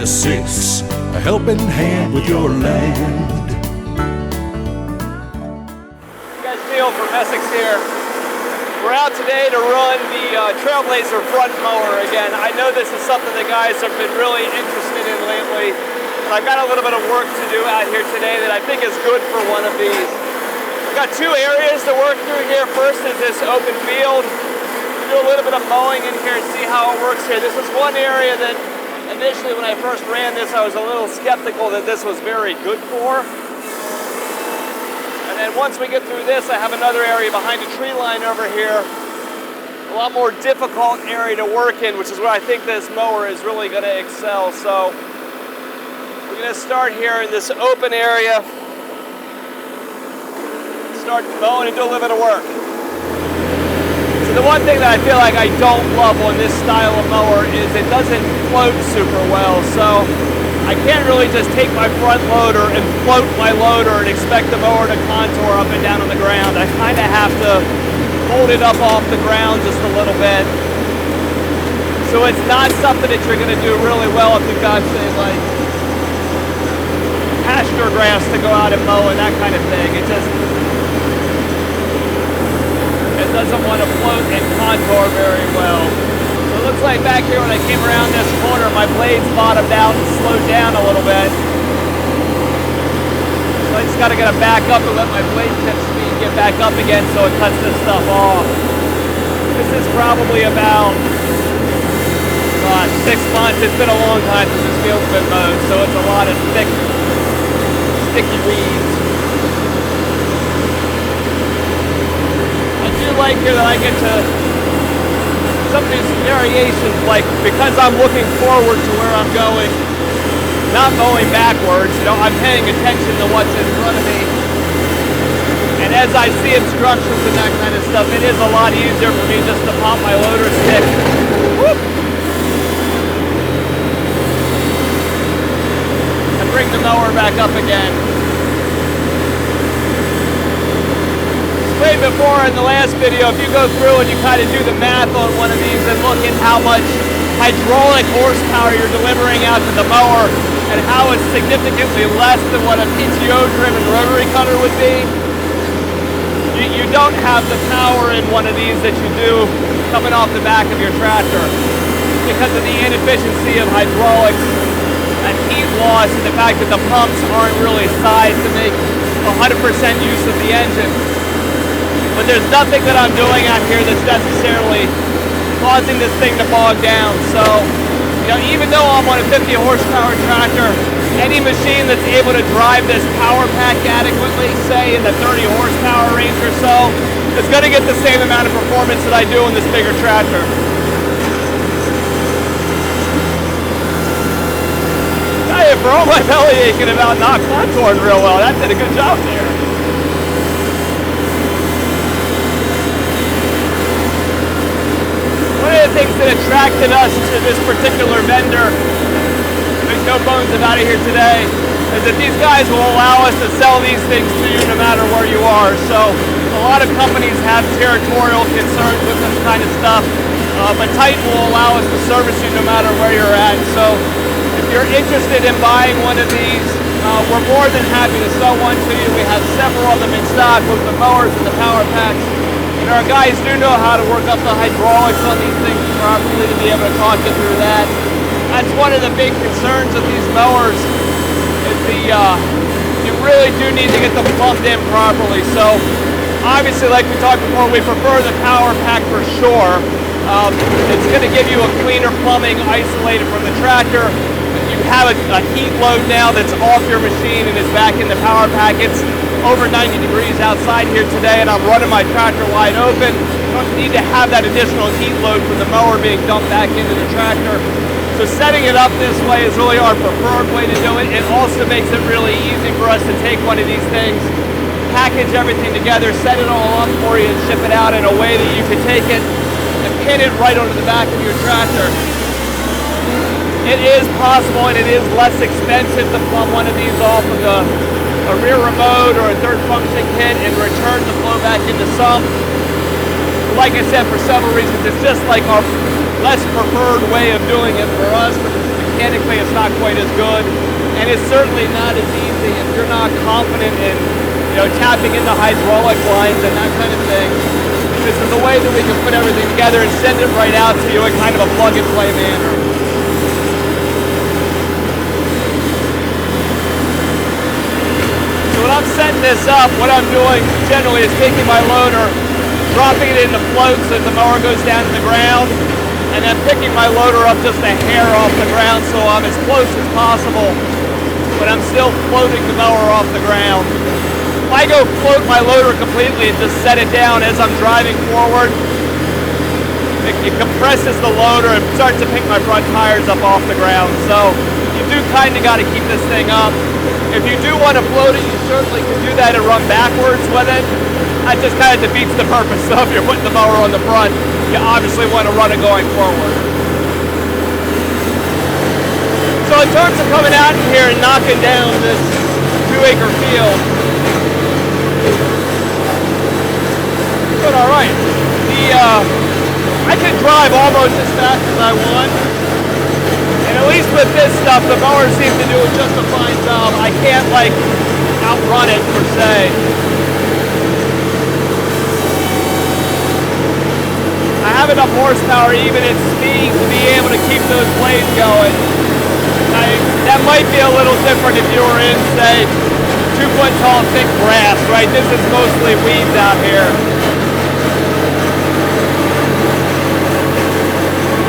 Assists, a helping hand with your land. Guys, Neil from Essex here. We're out today to run the TrailBlazer front mower again. I know this is something that guys have been really interested in lately. And I've got a little bit of work to do out here today that I think is good for one of these. We've got two areas to work through here. First is this open field. Do a little bit of mowing in here and see how it works here. This is one area that initially when I first ran this, I was a little skeptical that this was very good for. And then once we get through this, I have another area behind the tree line over here. A lot more difficult area to work in, which is where I think this mower is really going to excel. So we're going to start here in this open area. Start mowing and do a little bit of work. So the one thing that I feel like I don't love on this style of mower is it doesn't float super well. So I can't really just take my front loader and float my loader and expect the mower to contour up and down on the ground. I kind of have to hold it up off the ground just a little bit. So it's not something that you're going to do really well if you've got, say, like pasture grass to go out and mow and that kind of thing. It doesn't want to float and contour very well. So it looks like back here when I came around this corner, my blades bottomed out and slowed down a little bit. So I just got to get it back up and let my blade tip speed get back up again so it cuts this stuff off. This is probably about 6 months. It's been a long time since this field's been mowed, so it's a lot of sticky weeds. I do like here that I get to some of these variations, like because I'm looking forward to where I'm going, not mowing backwards, you know, I'm paying attention to what's in front of me. And as I see obstructions and that kind of stuff, it is a lot easier for me just to pop my loader stick. Whoop, and bring the mower back up again. Before in the last video, if you go through and you kind of do the math on one of these and look at how much hydraulic horsepower you're delivering out to the mower and how it's significantly less than what a PTO-driven rotary cutter would be, you don't have the power in one of these that you do coming off the back of your tractor because of the inefficiency of hydraulics and heat loss and the fact that the pumps aren't really sized to make 100% use of the engine. But there's nothing that I'm doing out here that's necessarily causing this thing to bog down. So, you know, even though I'm on a 50 horsepower tractor, any machine that's able to drive this power pack adequately, say in the 30 horsepower range or so, is going to get the same amount of performance that I do in this bigger tractor. Tell you, for all my belly aching about not contouring real well, that did a good job there. One of the things that attracted us to this particular vendor, make no bones about it here today, is that these guys will allow us to sell these things to you no matter where you are. So a lot of companies have territorial concerns with this kind of stuff, but Titan will allow us to service you no matter where you're at. So if you're interested in buying one of these, we're more than happy to sell one to you. We have several of them in stock, both the mowers and the power packs. And our guys do know how to work up the hydraulics on these things properly to be able to talk you through that. That's one of the big concerns of these mowers is you really do need to get them plumbed in properly. So obviously, like we talked before, we prefer the power pack for sure. It's going to give you a cleaner plumbing isolated from the tractor. You have a heat load now that's off your machine and is back in the power pack. It's over 90 degrees outside here today and I'm running my tractor wide open. You don't need to have that additional heat load from the mower being dumped back into the tractor. So setting it up this way is really our preferred way to do it. It also makes it really easy for us to take one of these things, package everything together, set it all up for you and ship it out in a way that you can take it and pin it right onto the back of your tractor. It is possible and it is less expensive to plumb one of these off of a rear remote or a third function kit and return the flow back into sump. Like I said, for several reasons, it's just like our less preferred way of doing it for us, but this is the mechanically it's not quite as good, and it's certainly not as easy if you're not confident in, tapping into hydraulic lines and that kind of thing. This is a way that we can put everything together and send it right out to you in kind of a plug-and-play manner. So when I'm setting this up, what I'm doing generally is taking my loader, dropping it into float so that the mower goes down to the ground, and then picking my loader up just a hair off the ground so I'm as close as possible, but I'm still floating the mower off the ground. If I go float my loader completely and just set it down as I'm driving forward, it compresses the loader and starts to pick my front tires up off the ground. So you do kind of got to keep this thing up. If you do want to float it, you certainly can do that and run backwards with it. That just kind of defeats the purpose. So if you're putting the mower on the front, you obviously want to run it going forward. So in terms of coming out here and knocking down this 2-acre field, doing all right. I can drive almost as fast as I want, and at least with this stuff, the mower seems to do just a fine job. I can't outrun it per se. I have enough horsepower even at speed to be able to keep those blades going. That might be a little different if you were in, say, 2-foot tall thick grass, right? This is mostly weeds out here.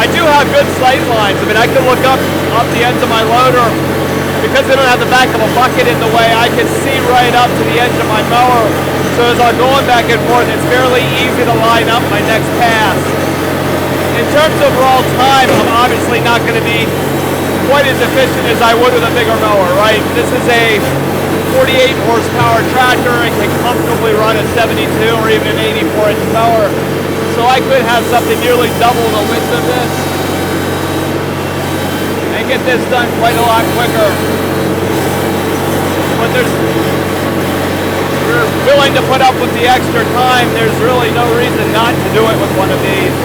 I do have good sight lines. I mean, I can look up the ends of my loader. Because I don't have the back of a bucket in the way, I can see right up to the edge of my mower. So as I'm going back and forth, it's fairly easy to line up my next pass. In terms of raw time, I'm obviously not going to be quite as efficient as I would with a bigger mower, right? This is a 48 horsepower tractor and can comfortably run a 72 or even an 84-inch mower. So I could have something nearly double the width of this and get this done quite a lot quicker. But if you're willing to put up with the extra time, there's really no reason not to do it with one of these.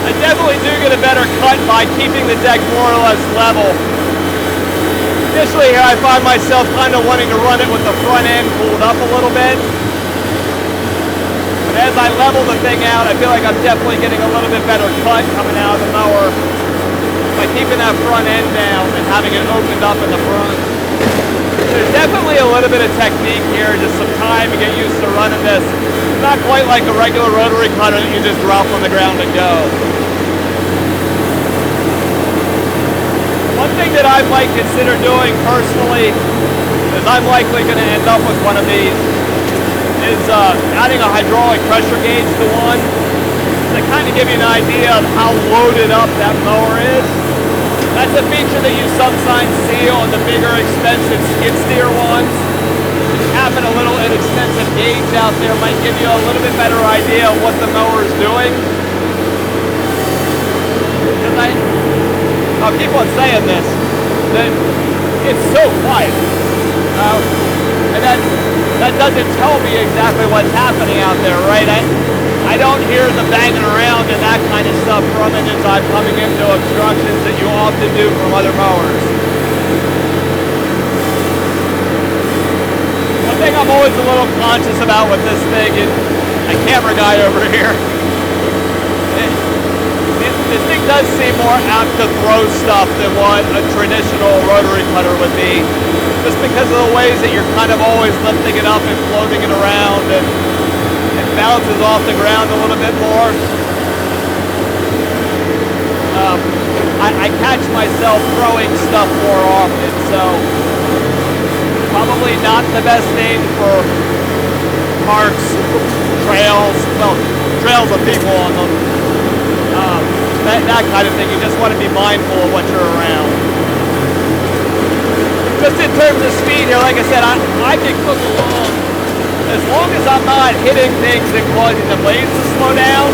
I definitely do get a better cut by keeping the deck more or less level. Initially here I find myself kind of wanting to run it with the front end pulled up a little bit. But as I level the thing out, I feel like I'm definitely getting a little bit better cut coming out of the mower by keeping that front end down and having it opened up in the front. There's definitely a little bit of technique here, just some time to get used to running this. It's not quite like a regular rotary cutter that you just drop on the ground and go. One thing that I might consider doing personally is I'm likely going to end up with one of these is adding a hydraulic pressure gauge to one to kind of give you an idea of how loaded up that mower is. That's a feature that you sometimes see on the bigger expensive skid steer ones. Having a little inexpensive gauge out there might give you a little bit better idea of what the mower is doing. I'll keep on saying this, that it's so quiet. And that doesn't tell me exactly what's happening out there, right? I don't hear the banging around and that kind of stuff from it as I'm coming into obstructions that you often do from other mowers. One thing I'm always a little conscious about with this thing is my camera guy over here. This thing does seem more apt to throw stuff than what a traditional rotary cutter would be, just because of the ways that you're kind of always lifting it up and floating it around, and it bounces off the ground a little bit more. I catch myself throwing stuff more often, so probably not the best thing for parks, trails, well, trails with people on them. That kind of thing. You just want to be mindful of what you're around. Just in terms of speed here, like I said, I can cook along as long as I'm not hitting things and causing the blades to slow down.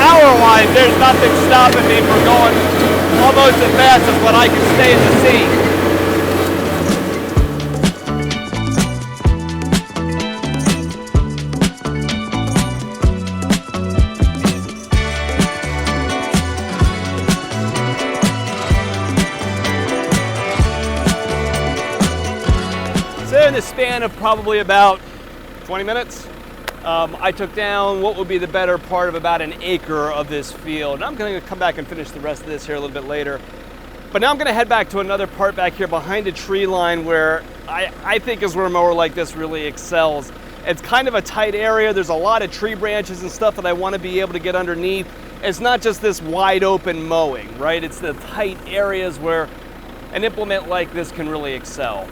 Power-wise, there's nothing stopping me from going almost as fast as what I can stay in the seat. a span of probably about 20 minutes, I took down what would be the better part of about an acre of this field. And I'm going to come back and finish the rest of this here a little bit later. But now I'm going to head back to another part back here behind a tree line where I think is where a mower like this really excels. It's kind of a tight area. There's a lot of tree branches and stuff that I want to be able to get underneath. It's not just this wide open mowing, right? It's the tight areas where an implement like this can really excel.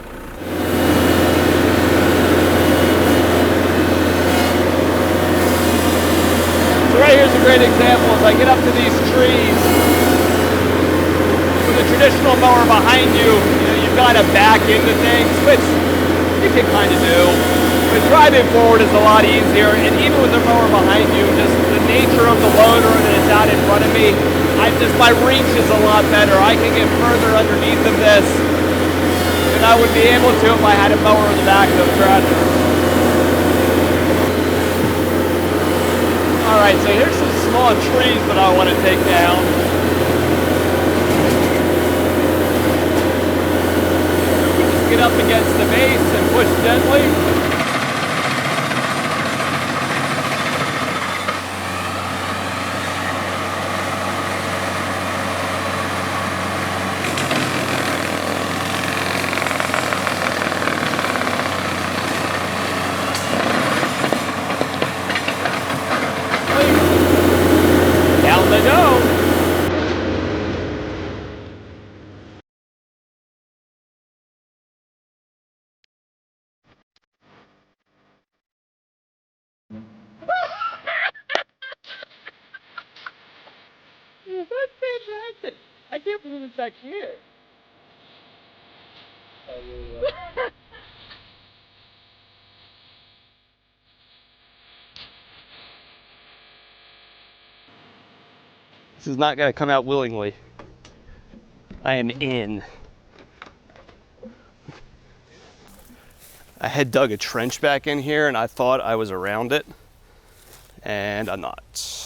So right here's a great example. As I get up to these trees, with a traditional mower behind you, you've got to back into things, which you can kind of do. But driving forward is a lot easier, and even with the mower behind you, just the nature of the loader that is out in front of me, my reach is a lot better. I can get further underneath of this than I would be able to if I had a mower in the back of the tractor. All right, so here's some small trees that I want to take down. Just get up against the base and push gently. That's fantastic. I can't believe it's back here. This is not going to come out willingly. I am in. I had dug a trench back in here and I thought I was around it, and I'm not.